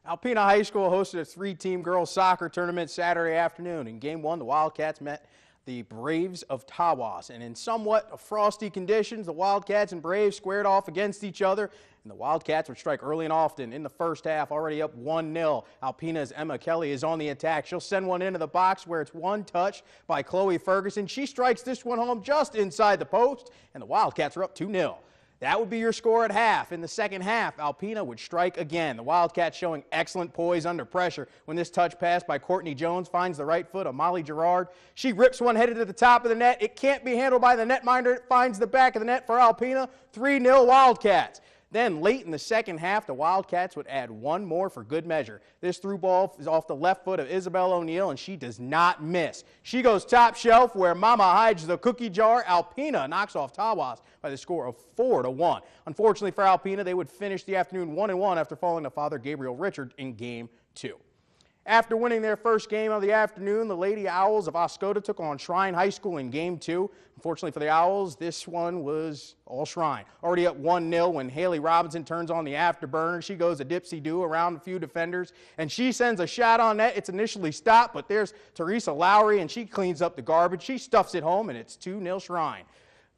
Alpena High School hosted a three-team girls soccer tournament Saturday afternoon. In Game 1, the Wildcats met the Braves of Tawas. And in somewhat frosty conditions, the Wildcats and Braves squared off against each other. And the Wildcats would strike early and often in the first half, already up 1-0. Alpena's Emma Kelly is on the attack. She'll send one into the box where it's one touch by Chloe Ferguson. She strikes this one home just inside the post, and the Wildcats are up 2-0. That would be your score at half. In the second half, Alpena would strike again. The Wildcats showing excellent poise under pressure when this touch pass by Courtney Jones finds the right foot of Molly Gerard. She rips one headed to the top of the net. It can't be handled by the netminder. It finds the back of the net for Alpena. 3-0 Wildcats. Then late in the second half, the Wildcats would add one more for good measure. This through ball is off the left foot of Isabel O'Neill, and she does not miss. She goes top shelf where Mama hides the cookie jar. Alpena knocks off Tawas by the score of 4-1. Unfortunately for Alpena, they would finish the afternoon 1-1 after falling to Father Gabriel Richard in Game 2. After winning their first game of the afternoon, the Lady Owls of OSCODA took on Shrine High School in Game 2. Unfortunately for the Owls, this one was all Shrine. Already up 1-0 when Haley Robinson turns on the afterburner. She goes a dipsy-do around a few defenders, and she sends a shot on net. It's initially stopped, but there's Teresa Lowry, and she cleans up the garbage. She stuffs it home, and it's 2-0 Shrine.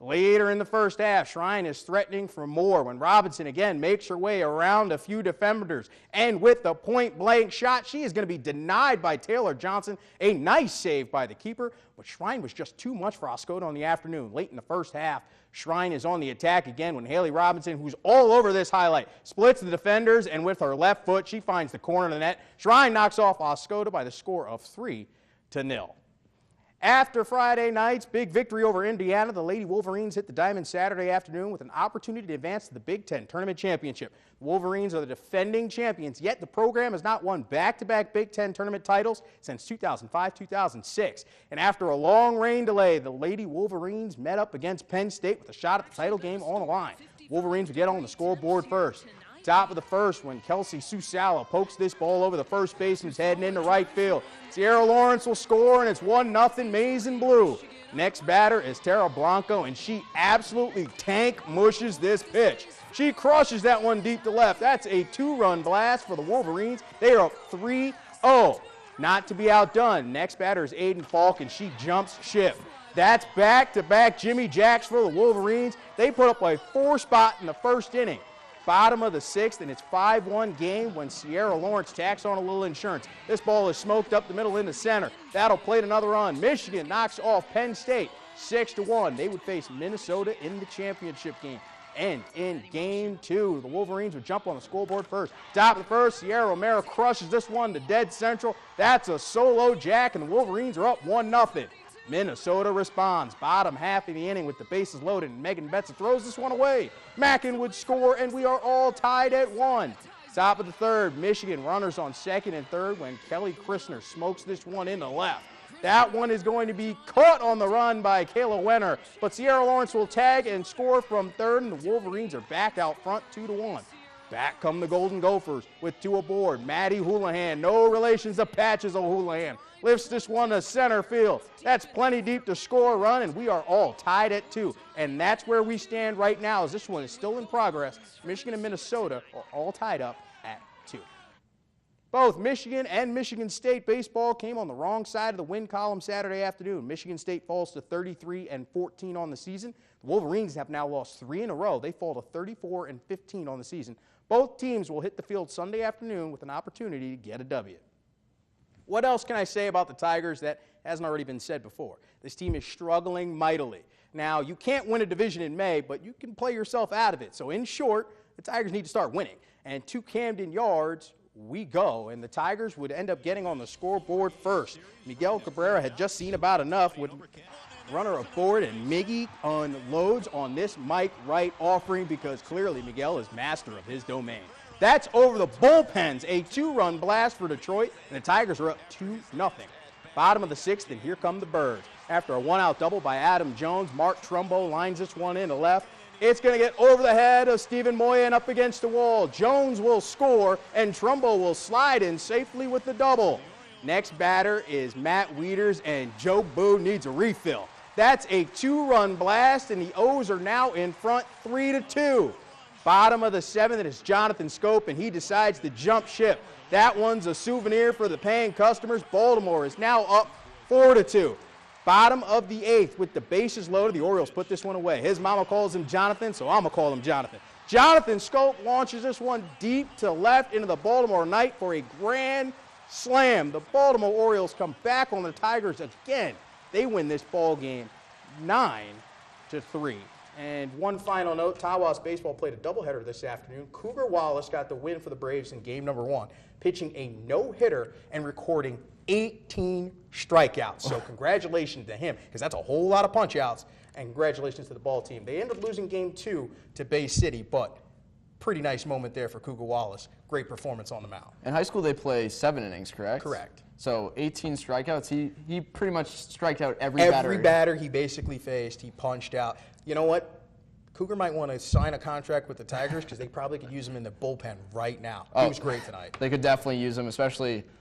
Later in the first half, Shrine is threatening for more when Robinson again makes her way around a few defenders. And with the point-blank shot, she is going to be denied by Taylor Johnson. A nice save by the keeper, but Shrine was just too much for OSCODA on the afternoon. Late in the first half, Shrine is on the attack again when Haley Robinson, who's all over this highlight, splits the defenders, and with her left foot, she finds the corner of the net. Shrine knocks off OSCODA by the score of 3-0. After Friday night's big victory over Indiana, the Lady Wolverines hit the diamond Saturday afternoon with an opportunity to advance to the Big Ten Tournament Championship. The Wolverines are the defending champions, yet the program has not won back-to-back Big Ten Tournament titles since 2005-2006. And after a long rain delay, the Lady Wolverines met up against Penn State with a shot at the title game on the line. Wolverines would get on the scoreboard first. Top of the first when Kelsey Susala pokes this ball over the first baseman's head and into right field. Sierra Lawrence will score, and it's 1-0 Maize and Blue. Next batter is Tara Blanco, and she absolutely tank mushes this pitch. She crushes that one deep to left. That's a two-run blast for the Wolverines. They are up 3-0. Not to be outdone, next batter is Aiden Falk, and she jumps ship. That's back-to-back Jimmy Jacks for the Wolverines. They put up a 4 spot in the first inning. Bottom of the sixth, and it's 5-1 game when Sierra Lawrence tacks on a little insurance. This ball is smoked up the middle into center. That'll plate another run. Michigan knocks off Penn State 6-1. They would face Minnesota in the championship game. And in Game 2, the Wolverines would jump on the scoreboard first. Top of the first, Sierra Romero crushes this one to dead central. That's a solo jack, and the Wolverines are up 1-0. Minnesota responds. Bottom half of the inning with the bases loaded, and Megan Betson throws this one away. Mackin would score, and we are all tied at 1. Top of the third, Michigan runners on second and third when Kelly Christner smokes this one in the left. That one is going to be caught on the run by Kayla Wenner, but Sierra Lawrence will tag and score from third, and the Wolverines are back out front 2-1. Back come the Golden Gophers with 2 aboard. Maddie Houlihan, no relations to Patches O'Houlihan, lifts this one to center field. That's plenty deep to score a run, and we are all tied at 2. And that's where we stand right now, as this one is still in progress. Michigan and Minnesota are all tied up at 2. Both Michigan and Michigan State baseball came on the wrong side of the win column Saturday afternoon. Michigan State falls to 33-14 on the season. The Wolverines have now lost 3 in a row. They fall to 34-15 on the season. Both teams will hit the field Sunday afternoon with an opportunity to get a W. What else can I say about the Tigers that hasn't already been said before? This team is struggling mightily. Now, you can't win a division in May, but you can play yourself out of it. So in short, the Tigers need to start winning. And to Camden Yards, we go, and the Tigers would end up getting on the scoreboard first. Miguel Cabrera had just seen about enough with runner aboard, and Miggy unloads on this Mike Wright offering because clearly Miguel is master of his domain. That's over the bullpens, a 2-run blast for Detroit, and the Tigers are up 2-0. Bottom of the sixth, and here come the Birds. After a 1-out double by Adam Jones, Mark Trumbo lines this one in to left. It's going to get over the head of Stephen Moya and up against the wall. Jones will score, and Trumbo will slide in safely with the double. Next batter is Matt Wieters, and Joe Boo needs a refill. That's a 2-run blast, and the O's are now in front 3-2. Bottom of the 7th, it is Jonathan Scope, and he decides to jump ship. That one's a souvenir for the paying customers. Baltimore is now up 4-2. Bottom of the 8th, with the bases loaded, the Orioles put this one away. His mama calls him Jonathan, so I'm going to call him Jonathan. Jonathan Scope launches this one deep to left into the Baltimore night for a grand slam. The Baltimore Orioles come back on the Tigers again. They win this ball game 9-3. And one final note, Tawas Baseball played a doubleheader this afternoon. Cougar Wallace got the win for the Braves in game number 1, pitching a no-hitter and recording 18 strikeouts. So congratulations to him, because that's a whole lot of punch-outs, and congratulations to the ball team. They ended up losing game 2 to Bay City, but pretty nice moment there for Cougar Wallace. Great performance on the mound. In high school, they play 7 innings, correct? Correct. So 18 strikeouts. He pretty much striked out every batter he basically faced. He punched out. You know what? Cougar might want to sign a contract with the Tigers because they probably could use him in the bullpen right now. He was great tonight. They could definitely use him, especially –